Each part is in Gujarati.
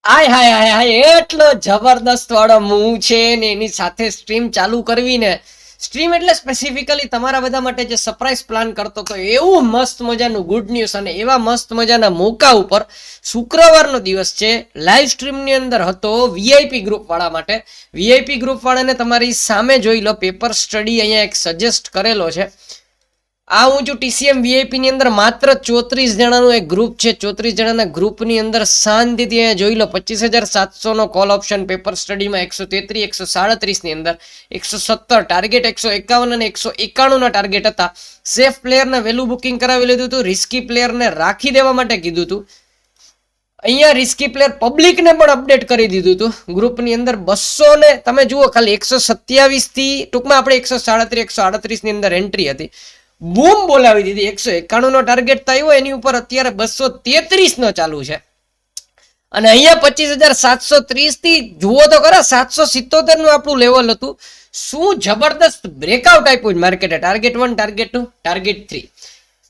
હાય હાય હાય હાય, એટલો જબરદસ્ત વાળો મૂવ છે ને એની સાથે સ્ટ્રીમ ચાલુ કરવી ને, સ્ટ્રીમ એટલે સ્પેસિફિકલી તમારા બધા માટે જે સરપ્રાઈઝ પ્લાન કરતો હતો એવું મસ્ત મજાનું ગુડ ન્યૂઝ અને એવા મસ્ત મજાના મોકા ઉપર શુક્રવારનો દિવસ છે, લાઈવ સ્ટ્રીમની અંદર હતો વીઆઈપી ગ્રુપ વાળા માટે. વીઆઈપી ગ્રુપ વાળાને તમારી સામે જોઈ લો, પેપર સ્ટડી અહીંયા એક સજેસ્ટ કરેલો છે. આ હું જો ટીસીએમ વીઆઈપી ની અંદર માત્ર 34 જણાનું એક ગ્રુપ છે. 34 જણાના ગ્રુપની અંદર શાંતિથી અહીંયા જોઈ લો 25,700 નો કોલ ઓપ્શન, પેપર સ્ટડીમાં 133, 137 ની અંદર 117 ટાર્ગેટ, 151 અને 191 ના ટાર્ગેટ હતા. સેફ પ્લેયરને વહેલું બુકિંગ કરાવી લીધું હતું, રિસ્કી પ્લેયરને રાખી દેવા માટે કીધું હતું. અહીંયા રિસ્કી પ્લેયર પબ્લિકને પણ અપડેટ કરી દીધું હતું ગ્રુપની અંદર. 200 ને તમે જુઓ ખાલી 127 થી ટૂંકમાં આપણે 137, 138 ની અંદર એન્ટ્રી હતી, બૂમ બોલાવી દીધી. 191 નો ટાર્ગેટ થયો, એની ઉપર અત્યારે 233 નો ચાલુ છે. અને અહીંયા 25,730 થી જુઓ તો ખરા 777 નું આપણું લેવલ હતું. શું જબરદસ્ત બ્રેકઆઉટ આપ્યું માર્કેટે. Target 1, target 2, target 3.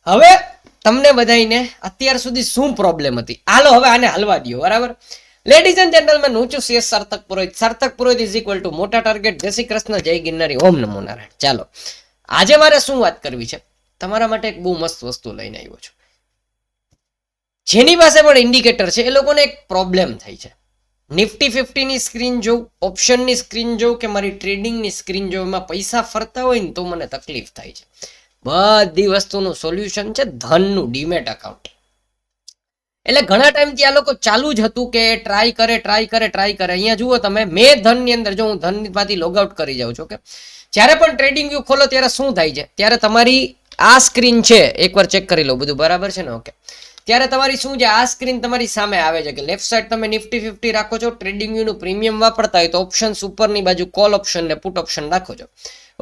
હવે તમને બધાને અત્યાર સુધી શું પ્રોબ્લેમ હતી, હાલો હવે આને હલવા દો, બરાબર. લેડીઝ એન્ડ જેન્ટલમેન, હું છું CS સાર્થક પુરોહિત. સાર્થક પુરોહિત ઇઝ ઇક્વલ ટુ મોટા ટાર્ગેટ. જય શ્રી કૃષ્ણ, જય ગિરનારી, ઓમ નમો નારાયણ. ચાલો આજે મારે શું વાત કરવી છે, તમારા માટે એક બહુ મસ્ત વસ્તુ લઈને આવ્યો છું. જેની પાસે પણ ઇન્ડિકેટર છે એ લોકોને એક પ્રોબ્લેમ થઈ છે. નિફ્ટી 50 ની સ્ક્રીન જોઉં, ઓપ્શનની સ્ક્રીન જોઉં કે મારી ટ્રેડિંગની સ્ક્રીન જોઉં, એમાં પૈસા ફરતા હોય ને તો મને તકલીફ થાય છે. બધી વસ્તુનું સોલ્યુશન છે ધનનું ડીમેટ એકાઉન્ટ. એટલે ઘણા ટાઈમથી આ લોકો ચાલુ જ હતું કે ટ્રાય કરે. અહીંયા જુઓ તમે, મેં ધનની અંદર, જો હું ધનમાંથી લોગઆઉટ કરી જાઉં છું, કે જ્યારે પણ ટ્રેડિંગ વ્યૂ ખોલો ત્યારે શું થાય છે, ત્યારે તમારી આ સ્ક્રીન છે, એકવાર ચેક કરી લો બધું બરાબર છે ને, ઓકે. ત્યારે તમારી શું છે, આ સ્ક્રીન તમારી સામે આવે છે કે લેફ્ટ સાઈડ તમે નિફ્ટી 50 રાખો છો, ટ્રેડિંગ વ્યૂનું પ્રીમિયમ વાપરતા હોય તો ઓપ્શન્સ ઉપરની બાજુ કોલ ઓપ્શન ને પુટ ઓપ્શન રાખો છો,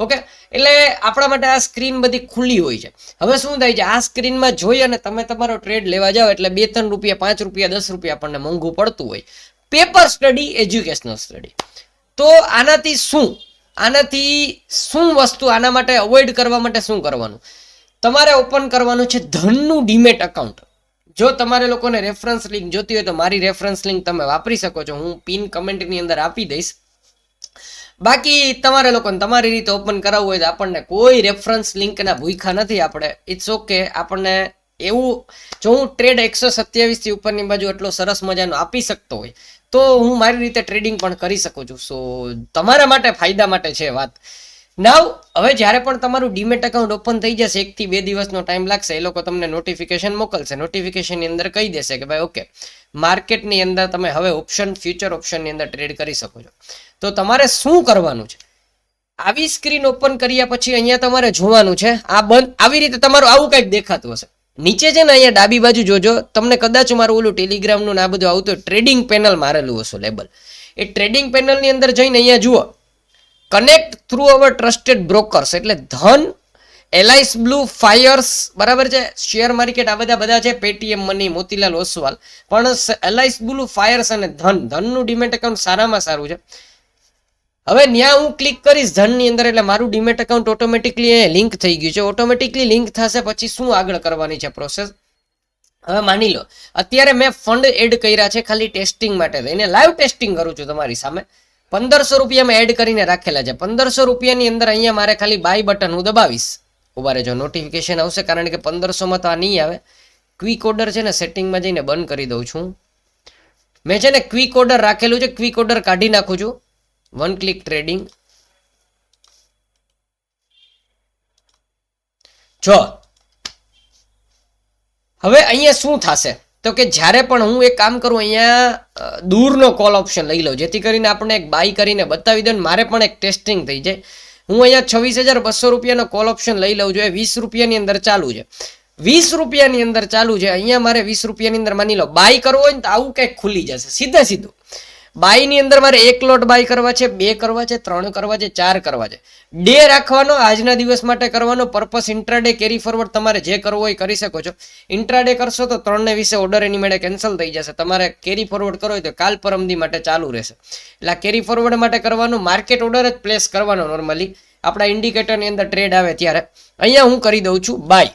ઓકે. એટલે આપણા માટે આ સ્ક્રીન બધી ખુલ્લી હોય છે. હવે શું થાય છે, આ સ્ક્રીનમાં જોઈ અને તમે તમારો ટ્રેડ લેવા જાઓ એટલે 2-3 રૂપિયા, 5 રૂપિયા, 10 રૂપિયા આપણને મોંઘું પડતું હોય. Paper study, educational study. તો આનાથી શું વસ્તુ, આના માટે અવોઇડ કરવા માટે શું કરવાનું, તમારે ઓપન કરવાનું છે ધનનું ડીમેટ એકાઉન્ટ. જો તમારે લોકોને રેફરન્સ લિંક જોતી હોય તો મારી રેફરન્સ લિંક તમે વાપરી શકો છો, હું પિન કમેન્ટની અંદર આપી દઈશ. બાકી તમારે લોકોને તમારી રીતે ઓપન કરાવવું હોય તો આપણને કોઈ રેફરન્સ લિંકના ભૂખા નથી આપણે. It's okay. આપણને એવું, જો હું ટ્રેડ 127 થી ઉપરની બાજુ એટલો સરસ મજાનો આપી શકતો હોય તો હું મારી રીતે ટ્રેડિંગ પણ કરી શકું છું. સો તમારા માટે ફાયદા માટે છે વાત. નાવ હવે જ્યારે પણ તમારું ડીમેટ એકાઉન્ટ ઓપન થઈ જશે, 1 થી 2 દિવસનો ટાઈમ લાગશે, એ લોકો તમને નોટિફિકેશન મોકલશે. નોટિફિકેશનની અંદર કહી દેશે કે ભાઈ ઓકે, માર્કેટની અંદર તમે હવે ઓપ્શન, ફ્યુચર ઓપ્શનની અંદર ટ્રેડ કરી શકો છો. તો તમારે શું કરવાનું છે, આવી સ્ક્રીન ઓપન કર્યા પછી અહીંયા તમારે જોવાનું છે આ બંધ, આવી રીતે તમારું આવું કંઈક દેખાતું હશે. નીચે છે ને અહીંયા ડાબી બાજુ જોજો, તમને કદાચ મારું ઓલું ટેલિગ્રામનું ને આ બધું આવતું હોય, ટ્રેડિંગ પેનલ મારેલું હશે લેબલ. એ ટ્રેડિંગ પેનલની અંદર જઈને અહીંયા જુઓ, કનેક્ટ થ્રુ અવર ટ્રસ્ટેડ બ્રોકર્સ, એટલે ધન, એલાઇસ બ્લુ, ફાયર્સ, બરાબર છે, શેર માર્કેટ, આ બધા છે, પેટીએમ મની, મોતીલાલ ઓસવાલ. પણ એલાઇસ બ્લુ, ફાયર્સ અને ધનનું ડીમેટ એકાઉન્ટ સારામાં સારું છે. હવે ત્યાં હું ક્લિક કરીશ ધનની અંદર એટલે મારું ડીમેટ એકાઉન્ટ ઓટોમેટિકલી લિંક થઈ ગયું છે. ઓટોમેટિકલી લિંક થશે પછી શું આગળ કરવાની છે પ્રોસેસ, હવે માની લો અત્યારે મેં ફંડ એડ કર્યા છે ખાલી ટેસ્ટિંગ માટે, એને લાઈવ ટેસ્ટિંગ કરું છું તમારી સામે. 1500 રૂપિયા મેં એડ કરીને રાખેલા છે. 1500 રૂપિયાની અંદર અહીંયા મારે ખાલી બાય બટન હું દબાવીશ, ઉભા રહેજો નોટિફિકેશન આવશે, કારણ કે 1500માં તો આ નહીં આવે. ક્વિક ઓર્ડર છે ને સેટિંગમાં જઈને બંધ કરી દઉં છું. મેં છે ને ક્વિક ઓર્ડર રાખેલું છે, ક્વિક ઓર્ડર કાઢી નાખું છું. One click trading. જો હવે અહીંયા શું થશે તો કે જ્યારે પણ હું એક કામ કરું, અહીંયા દૂરનો કોલ ઓપ્શન લઈ લઉં, જેથી કરીને આપણે એક બાય કરીને બતાવી દઉં, મારે પણ એક ટેસ્ટિંગ થઈ જાય. હું અહીંયા 26,200 રૂપિયાનો કોલ ઓપ્શન લઈ લઉં છું. એ 20 રૂપિયાની અંદર ચાલુ છે, 20 રૂપિયાની અંદર ચાલુ છે. અહીંયા મારે 20 રૂપિયાની અંદર માની લો બાય કરવો હોય ને તો આવું કંઈક ખુલી જશે સીધું. બાયની અંદર મારે 1 લોટ બાય કરવા છે, 2 કરવા છે, 3 કરવા છે, 4 કરવા છે. ડે રાખવાનો, આજના દિવસ માટે કરવાનો. પર્પસ ઇન્ટ્રાડે, કેરી ફોરવર્ડ, તમારે જે કરવો હોય કરી શકો છો. ઇન્ટ્રાડે કરશો તો 3:20 ઓર્ડર એની મેળે કેન્સલ થઈ જશે. તમારે કેરી ફોરવર્ડ કરવો હોય તો કાલ પરમદી માટે ચાલુ રહેશે. એટલે કેરી ફોરવર્ડ માટે કરવાનું, માર્કેટ ઓર્ડર જ પ્લેસ કરવાનો. નોર્મલી આપણા ઇન્ડિકેટરની અંદર ટ્રેડ આવે ત્યારે અહીંયા હું કરી દઉં છું બાય.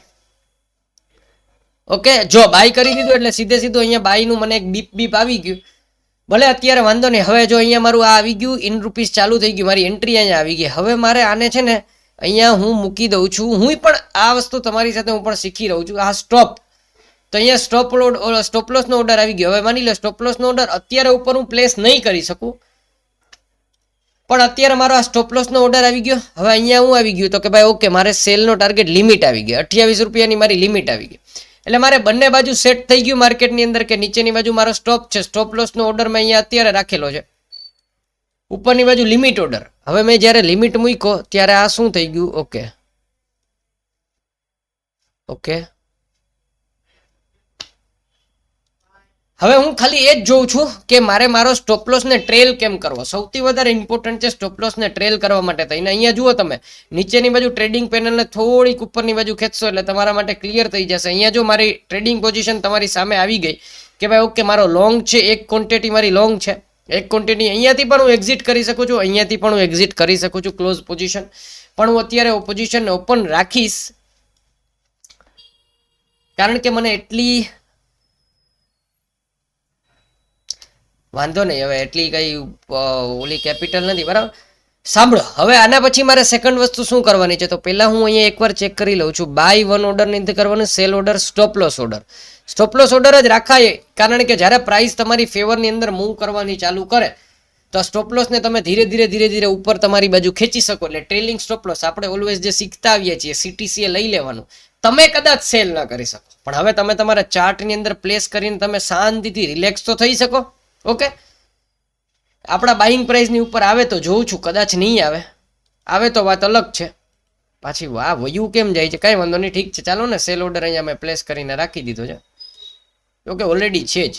ઓકે, જો બાય કરી દીધું એટલે સીધું અહીંયા બાયનું મને એક બીપ આવી ગયું. ભલે અત્યારે વાંધો નહીં. હવે જો અહીંયા મારું આ આવી ગયું, ઇન રૂપીસ ચાલુ થઈ ગયું, મારી એન્ટ્રી અહીંયા આવી ગઈ. હવે મારે આને છે ને અહીંયા હું મૂકી દઉં છું. હું પણ આ વસ્તુ તમારી સાથે હું પણ શીખી રહું છું. આ સ્ટોપ, તો અહીંયા સ્ટોપ લોસનો ઓર્ડર આવી ગયો. હવે માની લો સ્ટોપ લોસનો ઓર્ડર અત્યારે ઉપર હું પ્લેસ નહીં કરી શકું, પણ અત્યારે મારો આ સ્ટોપ લોસનો ઓર્ડર આવી ગયો. હવે અહીંયા હું આવી ગયું તો કે ભાઈ ઓકે, મારે સેલનો ટાર્ગેટ લિમિટ આવી ગઈ, 28 રૂપિયાની મારી લિમિટ આવી ગઈ. એટલે મારે બંને બાજુ સેટ થઈ ગયું માર્કેટની અંદર કે નીચેની બાજુ મારો સ્ટોપ છે, સ્ટોપ લોસનો ઓર્ડર મેં અહીંયા અત્યારે રાખેલો છે, ઉપરની બાજુ લિમિટ ઓર્ડર. હવે મેં જ્યારે લિમિટ મૂક્યો ત્યારે આ શું થઈ ગયું, ઓકે ઓકે. હવે હું ખાલી એ જ જોઉં છું કે મારે મારો સ્ટોપ લોસને ટ્રેલ કેમ કરવો. સૌથી વધારે ઇમ્પોર્ટન્ટ છે સ્ટોપ લોસને ટ્રેલ કરવા માટે થઈને. અહીંયા જુઓ તમે નીચેની બાજુ ટ્રેડિંગ પેનલને થોડીક ઉપરની બાજુ ખેંચશો એટલે તમારા માટે ક્લિયર થઈ જશે. અહીંયા જો મારી ટ્રેડિંગ પોઝિશન તમારી સામે આવી ગઈ કે ભાઈ ઓકે, મારો લોંગ છે, એક ક્વોન્ટિટી મારી લોંગ છે, એક ક્વોન્ટિટી અહીંયાથી પણ હું એક્ઝિટ કરી શકું છું, અહીંયાથી પણ હું એક્ઝિટ કરી શકું છું ક્લોઝ પોઝિશન. પણ હું અત્યારે પોઝિશનને ઓપન રાખીશ કારણ કે મને એટલી વાંધો નહીં, હવે એટલી કઈ ઓલી કેપિટલ નથી, બરાબર. સાંભળો, હવે આના પછી મારે સેકન્ડ વસ્તુ શું કરવાની છે, તો પહેલા હું અહીંયા એકવાર ચેક કરી લઉં છું. બાય વન ઓર્ડર નથી કરવાનું, cell order, stop loss order. Stop loss order જ રાખાય, કારણ કે જ્યારે પ્રાઇસ તમારી ફેવરની અંદર મૂવ કરવાની ચાલુ કરે તો સ્ટોપ લોસને તમે ધીરે ધીરે ઉપર તમારી બાજુ ખેંચી શકો. એટલે ટ્રેલિંગ સ્ટોપ લોસ આપણે ઓલવેઝ જે શીખતા આવીએ છીએ, CTCA લઈ લેવાનું. તમે કદાચ સેલ ન કરી શકો, પણ હવે તમે તમારા ચાર્ટની અંદર પ્લેસ કરીને તમે શાંતિથી રિલેક્સ તો થઈ શકો. ઓકે, આપણા બાઇંગ પ્રાઇસની ઉપર આવે તો જોઉં છું, કદાચ નહીં આવે તો વાત અલગ છે. પાછી વાહ વયું કેમ જાય છે, કાંઈ વાંધો નહીં, ઠીક છે. ચાલો ને, સેલ ઓર્ડર અહીંયા મેં પ્લેસ કરીને રાખી દીધો છે. ઓકે, ઓલરેડી છે જ.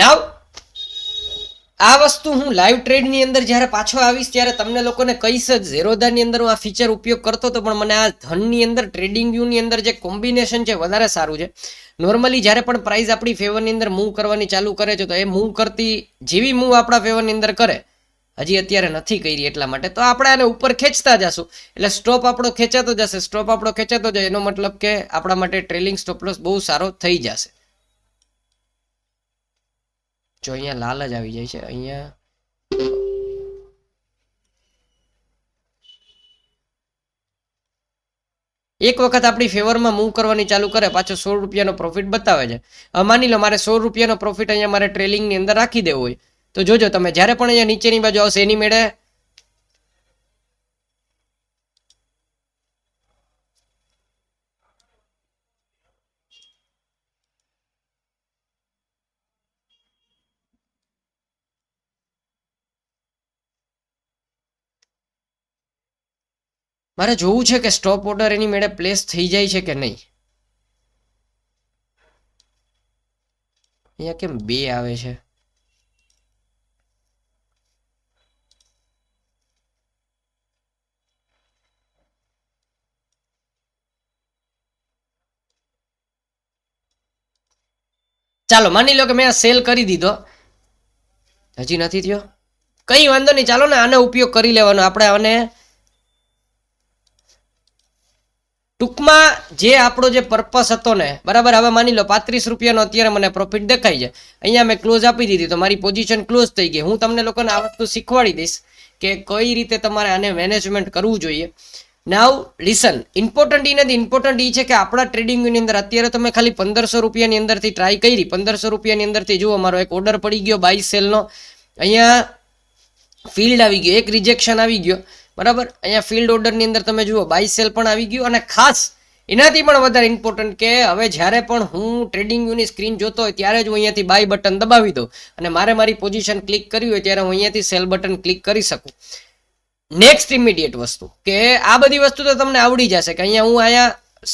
નાવ આ વસ્તુ હું લાઈવ ટ્રેડની અંદર જ્યારે પાછો આવીશ ત્યારે તમને લોકોને કહીશ જ. ઝેરોધાની અંદર હું આ ફીચર ઉપયોગ કરતો હતો, પણ મને આ ધનની અંદર ટ્રેડિંગ વ્યૂની અંદર જે કોમ્બિનેશન છે વધારે સારું છે. નોર્મલી જ્યારે પણ પ્રાઇસ આપણી ફેવરની અંદર મૂવ કરવાની ચાલુ કરે છે તો એ મૂવ કરતી જેવી મૂવ આપણા ફેવરની અંદર કરે, હજી અત્યારે નથી કરી એટલા માટે તો આપણે આને ઉપર ખેંચતા જશું, એટલે સ્ટોપ આપણો ખેંચાતો જશે. સ્ટોપ આપણો ખેંચાતો જાય એનો મતલબ કે આપણા માટે ટ્રેલિંગ સ્ટોપ લોસ બહુ સારો થઈ જશે. જો અહીંયા લાલ જ આવી જાય છે, અહીંયા એક વખત આપણી ફેવરમાં મૂવ કરવાની ચાલુ કરે પાછો 16 રૂપિયાનો પ્રોફિટ બતાવે છે. માની લો મારે 16 રૂપિયાનો પ્રોફિટ અહીંયા મારે ટ્રેલિંગની અંદર રાખી દેવો હોય તો જોજો તમે, જ્યારે પણ અહીંયા નીચેની બાજુ આવશે એની મેળે મારે જોવું છે કે સ્ટોપ ઓર્ડર એની મેળે પ્લેસ થઈ જાય છે કે નહીં. અહીંયા કેમ 2 આવે છે? ચાલો માની લો કે મેં આ સેલ કરી દીધો, હજી નથી થયો, કઈ વાંધો નહીં. ચાલો ને આનો ઉપયોગ કરી લેવાનો આપણે. આને ટૂંકમાં જે આપણો જે પર્પસ હતો ને, બરાબર. હવે માની લો 35 રૂપિયાનો અત્યારે મને પ્રોફિટ દેખાય છે, અહીંયા મેં ક્લોઝ આપી દીધી તો મારી પોઝિશન ક્લોઝ થઈ ગઈ. હું તમને લોકોને આ વસ્તુ શીખવાડી દઈશ કે કઈ રીતે તમારે આને મેનેજમેન્ટ કરવું જોઈએ. નાવ લિસન, ઇમ્પોર્ટન્ટ એ નથી, ઇમ્પોર્ટન્ટ એ છે કે આપણા ટ્રેડિંગની અંદર અત્યારે તમે ખાલી 1500 રૂપિયાની અંદરથી ટ્રાય કરી, 1500 રૂપિયાની અંદરથી જુઓ મારો એક ઓર્ડર પડી ગયો બાય સેલનો, અહીંયા ફિલ્ડ આવી ગયો, એક રિજેક્શન આવી ગયો, બરાબર. અહીંયા ફિલ્ડ ઓર્ડરની અંદર તમે જુઓ બાય સેલ પણ આવી ગયું. અને ખાસ એનાથી પણ વધારે ઇમ્પોર્ટન્ટ કે હવે જ્યારે પણ હું ટ્રેડિંગ વ્યૂની સ્ક્રીન જોતો હોય ત્યારે જ હું અહીંયાથી બાય બટન દબાવી દઉં અને મારે મારી પોઝિશન ક્લિક કરવી હોય ત્યારે હું અહીંયાથી સેલ બટન ક્લિક કરી શકું. નેક્સ્ટ ઇમિડિયેટ વસ્તુ કે આ બધી વસ્તુ તો તમને આવડી જશે કે અહીંયા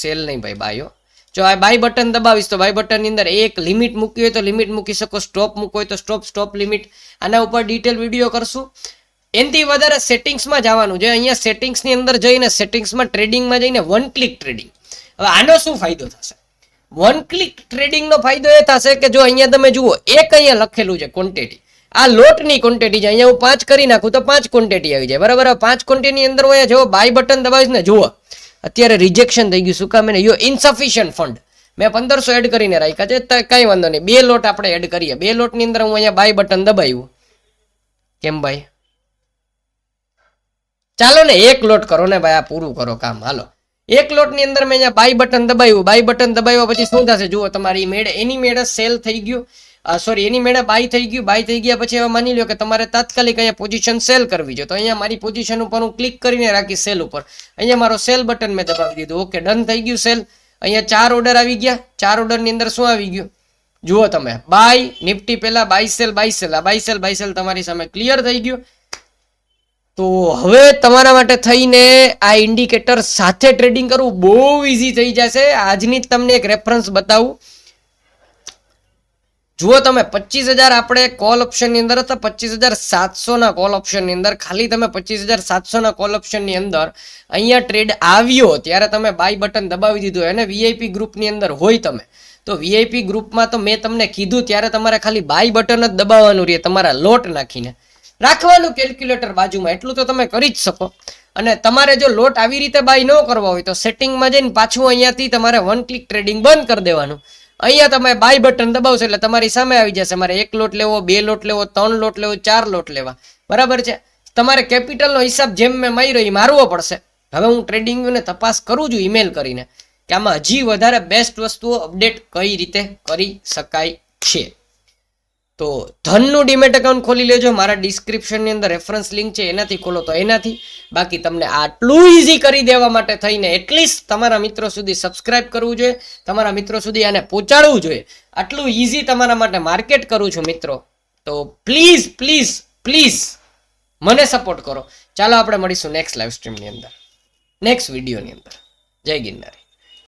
સેલ નહીં ભાઈ, બાયો. જો આ બાય બટન દબાવીશ તો બાય બટનની અંદર એક લિમિટ મૂકી હોય તો લિમિટ મૂકી શકો, સ્ટોપ મૂકવો હોય તો સ્ટોપ લિમિટ. આના ઉપર ડિટેલ વિડીયો કરશું. એનાથી વધારે સેટિંગ્સમાં જવાનું છે. અહીંયા સેટિંગ્સની અંદર જઈને સેટિંગ્સમાં ટ્રેડિંગમાં જઈને વન ક્લિક ટ્રેડિંગ. હવે આનો શું ફાયદો થશે? વન ક્લિક ટ્રેડિંગનો ફાયદો એ થશે કે જો અહીંયા તમે જુઓ એક અહીંયા લખેલું છે ક્વોન્ટિટી, આ લોટની ક્વોન્ટિટી છે, અહીંયા હું 5 કરી નાખું તો 5 ક્વોન્ટિટી આવી જાય, બરાબર. 5 ક્વોન્ટિટીની અંદર હું જો બાય બટન દબાવીશ ને જુઓ અત્યારે રિજેક્શન થઈ ગયું. શું કામ? એને યો ઇનસફિશિયન્ટ ફંડ. મેં 1500 એડ કરીને રાખ્યા છે. કઈ વાંધો નહીં, 2 લોટ આપણે એડ કરીએ. 2 લોટની અંદર હું અહીંયા બાય બટન દબાવ્યું. કેમ ભાઈ? ચાલો ને 1 લોટ કરો ને ભાઈ, આ પૂરું કરો કામ. હાલો, 1 લોટની અંદર મેં અહીંયા બાય બટન દબાવ્યું. બાય બટન દબાવ્યા પછી શું થશે જુઓ, તમારી એની મેળે સેલ થઈ ગયું, સોરી એની મેળે બાય થઈ ગયું. બાય થઈ ગયા પછી હવે માની લો કે તમારે તાત્કાલિક અહીંયા પોઝિશન સેલ કરવી છે, તો અહીંયા મારી પોઝિશન ઉપર હું ક્લિક કરીને રાખી સેલ ઉપર. અહીંયા મારો સેલ બટન મેં દબાવી દીધું. ઓકે, ડન થઈ ગયું સેલ. અહીંયા 4 ઓર્ડર આવી ગયા. 4 ઓર્ડરની અંદર શું આવી ગયું જુઓ તમે, બાય નિફ્ટી પહેલા બાય સેલ બાય સેલ, આ બાય સેલ તમારી સામે ક્લિયર થઈ ગયું. તો હવે તમારા માટે થઈને આ ઇન્ડિકેટર સાથે ટ્રેડિંગ કરવું બહુ ઈઝી થઈ જશે. આજની જ તમને એક રેફરન્સ બતાવું. જુઓ તમે, 25,000 આપણે કોલ ઓપ્શનની અંદર હતા, 25,700 ના કોલ ઓપ્શનની અંદર. ખાલી તમે 25,700 ના કોલ ઓપ્શનની અંદર અહીંયા ટ્રેડ આવ્યો ત્યારે તમે બાય બટન દબાવી દીધું. અને વીઆઈપી ગ્રુપની અંદર હોય તમે, તો વીઆઈપી ગ્રુપમાં તો મેં તમને કીધું ત્યારે તમારે ખાલી બાય બટન જ દબાવવાનું રહે, તમારા લોટ નાખીને રાખવાનું કેલ્ક્યુલેટર બાજુમાં. એટલું તો તમે કરી જ શકો. અને તમારે જો લોટ આવી રીતે બાય ન કરવા હોય તો સેટિંગમાં જઈને પાછું અહીંયાથી તમારે 1 ક્લિક ટ્રેડિંગ બંધ કરી દેવાનું. અહીંયા તમે બાય બટન દબાવશો એટલે તમારી સામે આવી જશે મારે 1 લોટ લેવો, 2 લોટ લેવો, 3 લોટ લેવો, 4 લોટ લેવા. બરાબર છે? તમારે કેપિટલનો હિસાબ જેમ મેં માર્યો એ મારવો પડશે. હવે હું ટ્રેડિંગને તપાસ કરું છું ઈમેલ કરીને કે આમાં હજી વધારે બેસ્ટ વસ્તુઓ અપડેટ કઈ રીતે કરી શકાય છે. તો ધનનું ડીમેટ એકાઉન્ટ ખોલી લેજો. મારા ડિસ્ક્રિપ્શનની અંદર રેફરન્સ લિંક છે, એનાથી ખોલો તો એનાથી. બાકી તમને આટલું ઈઝી કરી દેવા માટે થઈને એટલીસ્ટ તમારા મિત્રો સુધી સબસ્ક્રાઇબ કરવું જોઈએ, તમારા મિત્રો સુધી આને પહોંચાડવું જોઈએ. આટલું ઈઝી તમારા માટે માર્કેટ કરું છું મિત્રો. તો પ્લીઝ પ્લીઝ પ્લીઝ મને સપોર્ટ કરો. ચાલો આપણે મળીશું નેક્સ્ટ લાઈવ સ્ટ્રીમની અંદર, નેક્સ્ટ વિડીયોની અંદર. જય ગિરનારી.